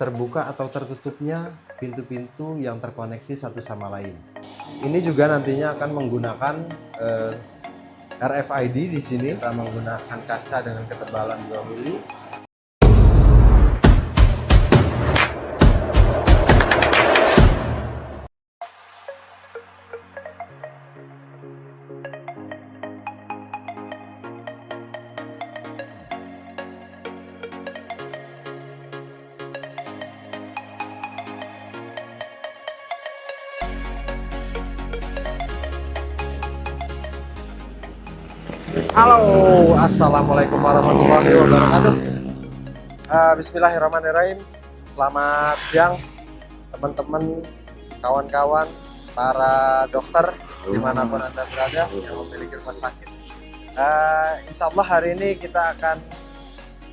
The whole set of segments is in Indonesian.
terbuka atau tertutupnya pintu-pintu yang terkoneksi satu sama lain. Ini juga nantinya akan menggunakan RFID di sini. Kita menggunakan kaca dengan ketebalan 2 mili. Halo, assalamualaikum warahmatullahi wabarakatuh. Bismillahirrahmanirrahim. Selamat siang teman-teman, kawan-kawan, para dokter dimanapun Anda berada yang memiliki rumah sakit. Insya Allah hari ini kita akan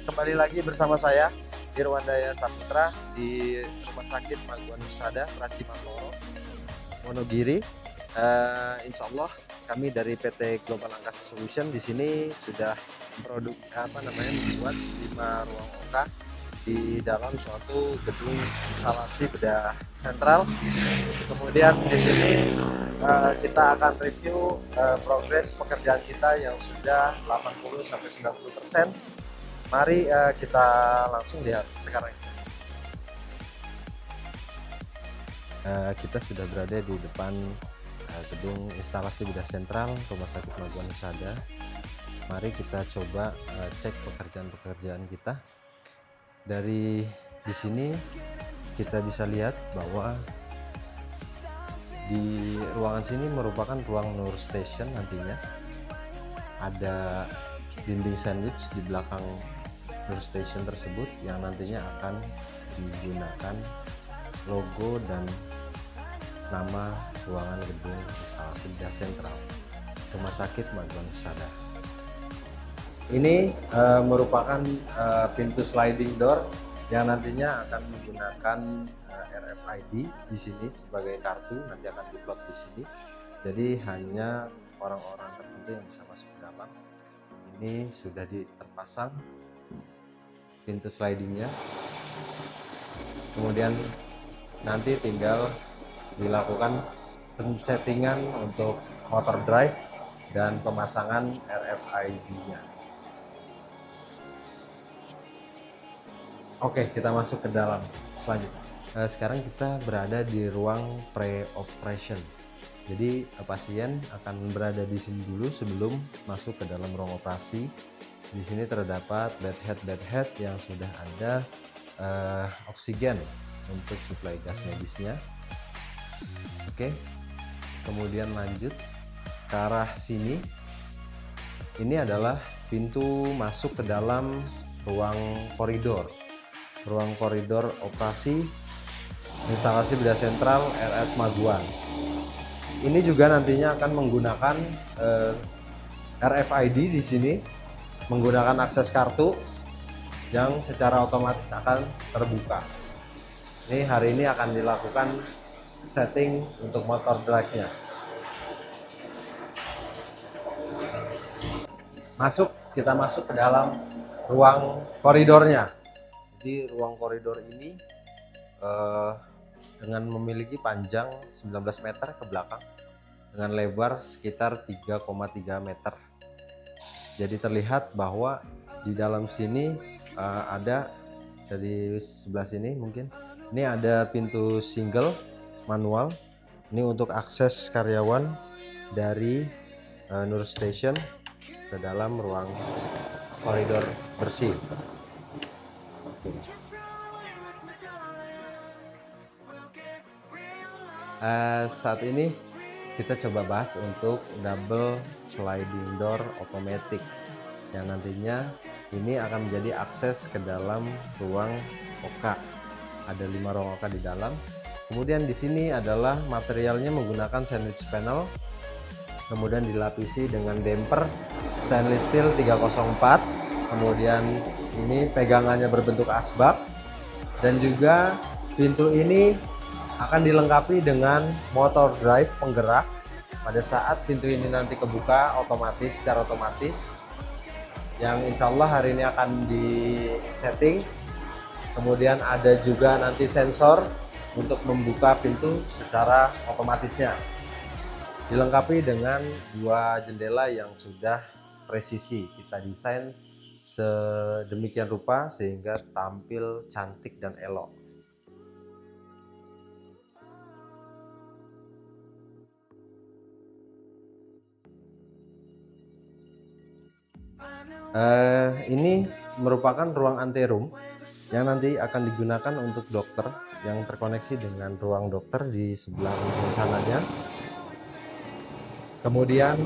kembali lagi bersama saya Irwandaya Saputra di Rumah Sakit Maguwan Husada, Pracimantoro, Wonogiri. Insya Allah kami dari PT Global Angkasa Solution di sini sudah membuat 5 ruang OK di dalam suatu gedung instalasi bedah sentral. Kemudian di sini kita akan review progres pekerjaan kita yang sudah 80-90%. Mari kita langsung lihat sekarang. Kita sudah berada di depan gedung instalasi bedah sentral Rumah Sakit Maguwan Husada. Mari kita coba cek pekerjaan-pekerjaan kita. Dari di sini kita bisa lihat bahwa di ruangan sini merupakan ruang nurse station. Nantinya ada dinding sandwich di belakang nurse station tersebut yang nantinya akan digunakan logo dan nama ruangan gedung instalasi bedah sentral Rumah Sakit Maguwan Husada. Ini merupakan pintu sliding door yang nantinya akan menggunakan RFID di sini sebagai kartu, nanti akan diplot di sini. Jadi hanya orang-orang tertentu yang bisa masuk ke dalam. Ini sudah terpasang pintu slidingnya. Kemudian nanti tinggal dilakukan pensettingan untuk motor drive dan pemasangan RFID-nya. Oke, kita masuk ke dalam selanjutnya. Sekarang kita berada di ruang pre-operation. Jadi pasien akan berada di sini dulu sebelum masuk ke dalam ruang operasi. Di sini terdapat bedhead yang sudah ada oksigen untuk suplai gas medisnya. Oke, kemudian lanjut ke arah sini. Ini adalah pintu masuk ke dalam ruang koridor operasi instalasi bedah sentral RS Maguwan. Ini juga nantinya akan menggunakan RFID di sini, menggunakan akses kartu yang secara otomatis akan terbuka. Ini hari ini akan dilakukan setting untuk motor drive-nya. Kita masuk ke dalam ruang koridornya. Jadi ruang koridor ini dengan memiliki panjang 19 meter ke belakang dengan lebar sekitar 3,3 meter. Jadi terlihat bahwa di dalam sini ada, dari sebelah sini mungkin ini ada pintu single manual. Ini untuk akses karyawan dari nurse station ke dalam ruang koridor bersih. Saat ini kita coba bahas untuk double sliding door automatic yang nantinya ini akan menjadi akses ke dalam ruang OK. Ada 5 ruang OK di dalam. Kemudian di sini adalah materialnya menggunakan sandwich panel, kemudian dilapisi dengan damper stainless steel 304. Kemudian ini pegangannya berbentuk asbak, dan juga pintu ini akan dilengkapi dengan motor drive penggerak. Pada saat pintu ini nanti kebuka secara otomatis, yang insya Allah hari ini akan di setting Kemudian ada juga nanti sensor untuk membuka pintu secara otomatisnya. Dilengkapi dengan 2 jendela yang sudah presisi. Kita desain sedemikian rupa sehingga tampil cantik dan elok. Ini merupakan ruang anterum yang nanti akan digunakan untuk dokter, yang terkoneksi dengan ruang dokter di sebelah ujung sananya. Kemudian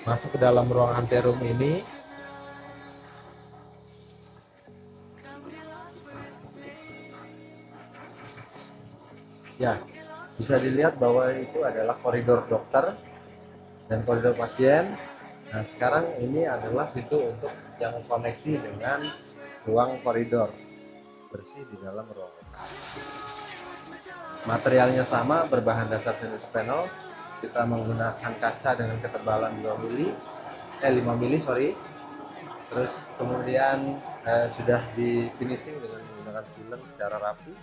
masuk ke dalam ruang anterum ini. Ya, bisa dilihat bahwa itu adalah koridor dokter dan koridor pasien. Nah, sekarang ini adalah pintu untuk yang koneksi dengan ruang koridor, bersih di dalam ruang. Materialnya sama, berbahan dasar stainless panel. Kita menggunakan kaca dengan ketebalan 5 mili, sorry. Terus kemudian sudah di finishing dengan menggunakan sealant secara rapi.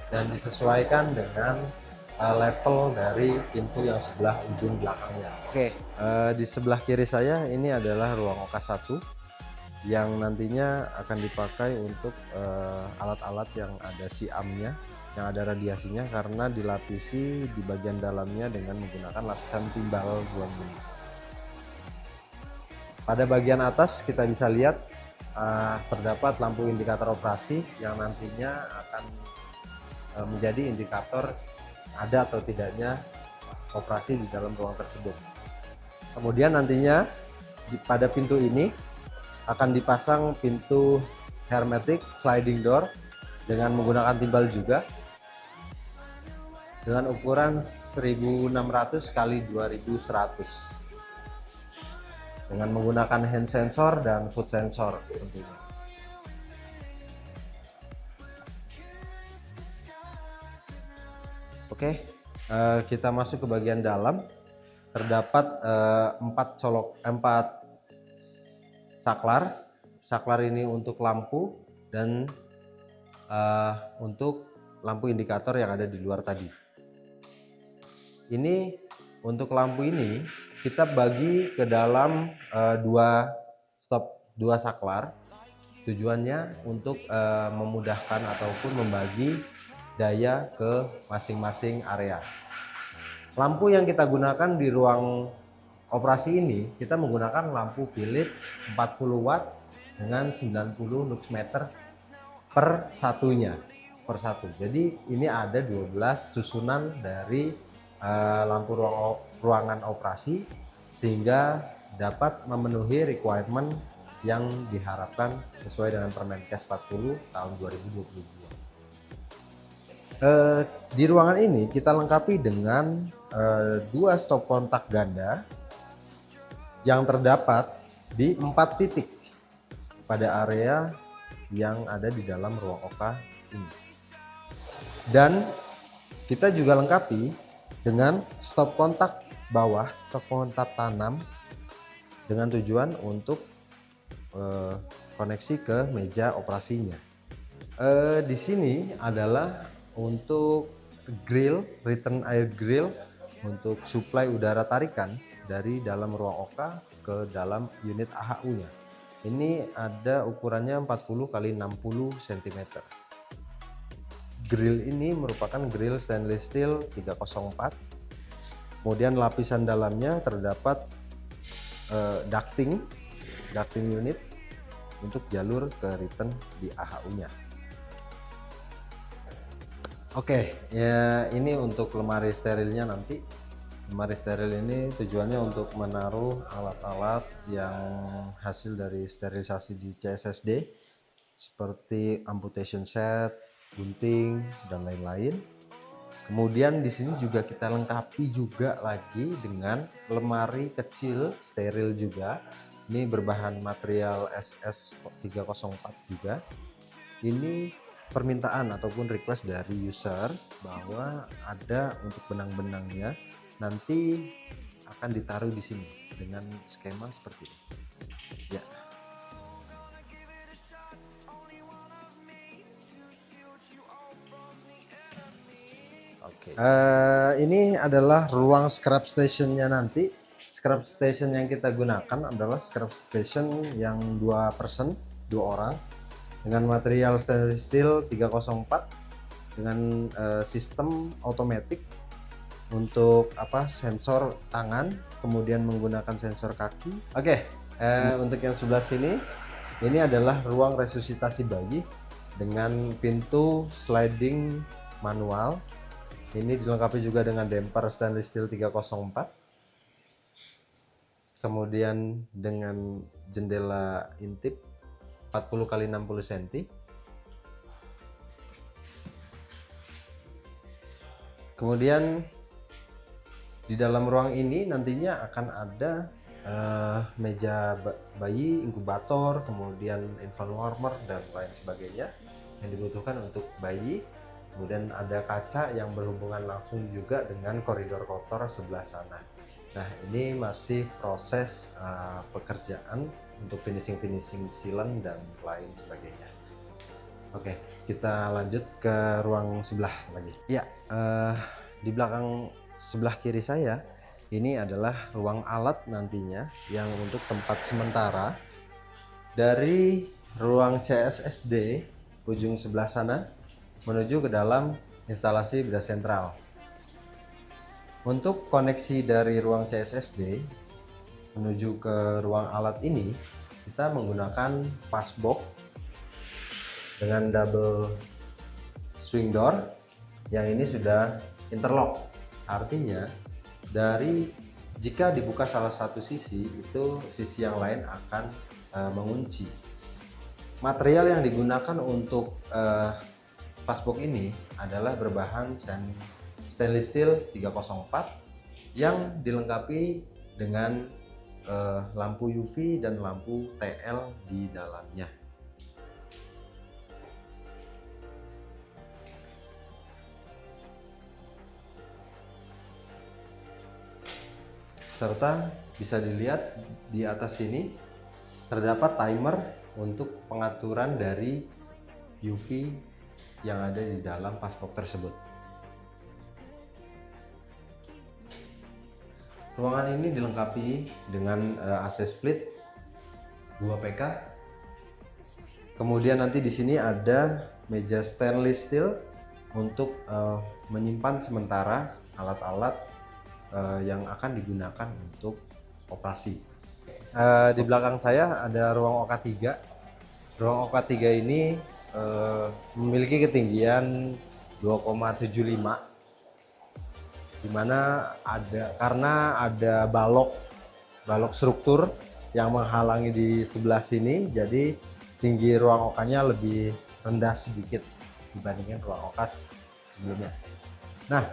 Dan disesuaikan dengan level dari pintu yang sebelah ujung belakangnya. Oke, di sebelah kiri saya ini adalah ruang OK 1 yang nantinya akan dipakai untuk alat-alat yang ada siamnya, yang ada radiasinya, karena dilapisi di bagian dalamnya dengan menggunakan lapisan timbal bulan bumi. Pada bagian atas kita bisa lihat terdapat lampu indikator operasi yang nantinya akan menjadi indikator ada atau tidaknya operasi di dalam ruang tersebut. Kemudian nantinya pada pintu ini akan dipasang pintu hermetic sliding door dengan menggunakan timbal juga dengan ukuran 1600 x 2100 dengan menggunakan hand sensor dan foot sensor tentunya. Oke, kita masuk ke bagian dalam. Terdapat 4 saklar. Saklar ini untuk lampu dan untuk lampu indikator yang ada di luar tadi. Ini untuk lampu ini kita bagi ke dalam dua saklar. Tujuannya untuk memudahkan ataupun membagi daya ke masing-masing area. Lampu yang kita gunakan di ruang operasi ini, kita menggunakan lampu Philips 40 watt dengan 90 lux meter per satunya, per satu. Jadi ini ada 12 susunan dari lampu ruangan operasi sehingga dapat memenuhi requirement yang diharapkan sesuai dengan Permenkes 40 tahun 2022. Di ruangan ini kita lengkapi dengan 2 stop kontak ganda yang terdapat di 4 titik pada area yang ada di dalam ruang OK ini. Dan kita juga lengkapi dengan stop kontak bawah, stop kontak tanam dengan tujuan untuk koneksi ke meja operasinya. Di sini adalah untuk grill, return air grill untuk suplai udara tarikan dari dalam ruang OK ke dalam unit AHU-nya. Ini ada ukurannya 40 x 60 cm. Grill ini merupakan grill stainless steel 304. Kemudian lapisan dalamnya terdapat ducting unit untuk jalur ke return di AHU-nya. Oke, ya ini untuk lemari sterilnya nanti. Lemari steril ini tujuannya untuk menaruh alat-alat yang hasil dari sterilisasi di CSSD seperti amputation set, gunting dan lain-lain. Kemudian di sini juga kita lengkapi juga lagi dengan lemari kecil steril juga. Ini berbahan material SS304 juga. Ini permintaan ataupun request dari user bahwa ada untuk benang-benangnya nanti akan ditaruh di sini dengan skema seperti ini. Ya. Oke. Ini adalah ruang scrub stationnya nanti. Scrub station yang kita gunakan adalah scrub station yang 2 person, 2 orang, dengan material stainless steel 304 dengan sistem otomatis untuk sensor tangan, kemudian menggunakan sensor kaki. Oke. Untuk yang sebelah sini, ini adalah ruang resusitasi bayi dengan pintu sliding manual. Ini dilengkapi juga dengan damper stainless steel 304. Kemudian dengan jendela intip 40 x 60 cm. Kemudian di dalam ruang ini nantinya akan ada meja bayi, inkubator, kemudian infant warmer dan lain sebagainya yang dibutuhkan untuk bayi. Kemudian ada kaca yang berhubungan langsung juga dengan koridor kotor sebelah sana. Nah, ini masih proses pekerjaan untuk finishing sealant dan lain sebagainya. Oke, kita lanjut ke ruang sebelah lagi. Ya, di belakang sebelah kiri saya ini adalah ruang alat nantinya yang untuk tempat sementara dari ruang CSSD ujung sebelah sana menuju ke dalam instalasi bedah sentral. Untuk koneksi dari ruang CSSD menuju ke ruang alat ini, kita menggunakan passbox dengan double swing door yang ini sudah interlock. Artinya jika dibuka salah satu sisi, itu sisi yang lain akan mengunci. Material yang digunakan untuk passbox ini adalah berbahan stainless steel 304 yang dilengkapi dengan lampu UV dan lampu TL di dalamnya. Serta bisa dilihat di atas sini terdapat timer untuk pengaturan dari UV yang ada di dalam passbox tersebut. Ruangan ini dilengkapi dengan AC split 2 PK. Kemudian nanti di sini ada meja stainless steel untuk menyimpan sementara alat-alat yang akan digunakan untuk operasi. Di belakang saya ada ruang OK3. Ruang OK3 ini memiliki ketinggian 2,75, dimana karena ada balok struktur yang menghalangi di sebelah sini, jadi tinggi ruang OK-nya lebih rendah sedikit dibandingkan ruang OK sebelumnya. Nah,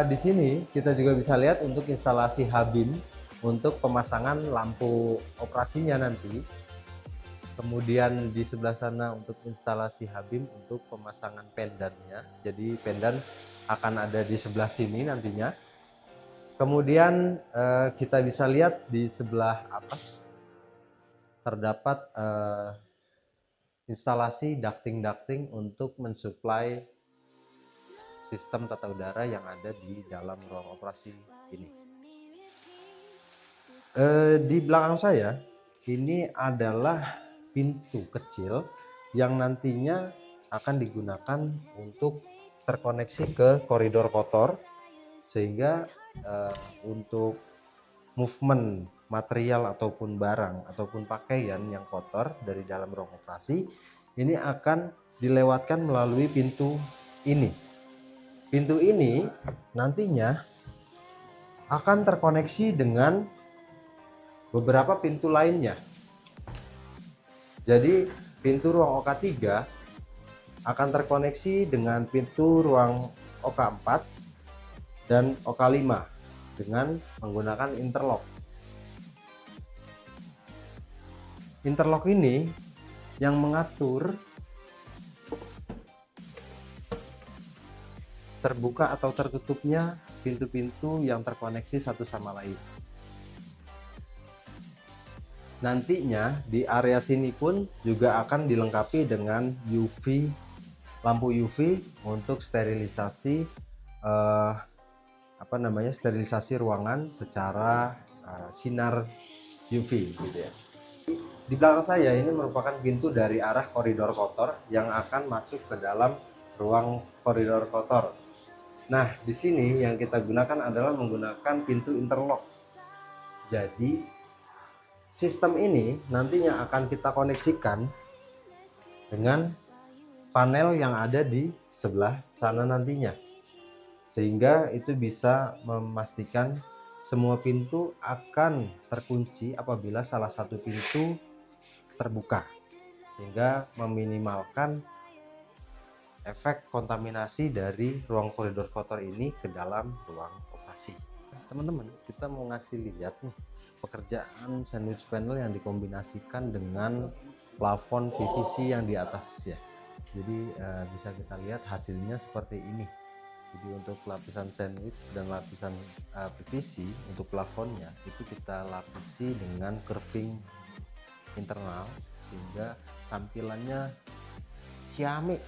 di sini kita juga bisa lihat untuk instalasi H-beam untuk pemasangan lampu operasinya nanti. Kemudian di sebelah sana untuk instalasi H-beam untuk pemasangan pendannya. Jadi pendan akan ada di sebelah sini nantinya. Kemudian kita bisa lihat di sebelah atas terdapat instalasi ducting untuk mensuplai sistem tata udara yang ada di dalam ruang operasi ini. Di belakang saya ini adalah pintu kecil yang nantinya akan digunakan untuk terkoneksi ke koridor kotor, sehingga untuk movement material ataupun barang ataupun pakaian yang kotor dari dalam ruang operasi ini akan dilewatkan melalui pintu ini. Pintu ini nantinya akan terkoneksi dengan beberapa pintu lainnya. Jadi pintu ruang OK3 akan terkoneksi dengan pintu ruang OK4 dan OK5 dengan menggunakan interlock. Interlock ini yang mengatur terbuka atau tertutupnya pintu-pintu yang terkoneksi satu sama lain. Nantinya di area sini pun juga akan dilengkapi dengan lampu UV untuk sterilisasi sterilisasi ruangan secara sinar UV gitu ya. Di belakang saya ini merupakan pintu dari arah koridor kotor yang akan masuk ke dalam ruang koridor kotor. Nah, di sini yang kita gunakan adalah menggunakan pintu interlock. Jadi, sistem ini nantinya akan kita koneksikan dengan panel yang ada di sebelah sana nantinya. Sehingga itu bisa memastikan semua pintu akan terkunci apabila salah satu pintu terbuka, sehingga meminimalkan efek kontaminasi dari ruang koridor kotor ini ke dalam ruang operasi. Teman-teman, kita mau ngasih lihat nih pekerjaan sandwich panel yang dikombinasikan dengan plafon PVC yang di atas ya. Jadi bisa kita lihat hasilnya seperti ini. Jadi untuk lapisan sandwich dan lapisan PVC untuk plafonnya itu kita lapisi dengan curving internal sehingga tampilannya ciamik.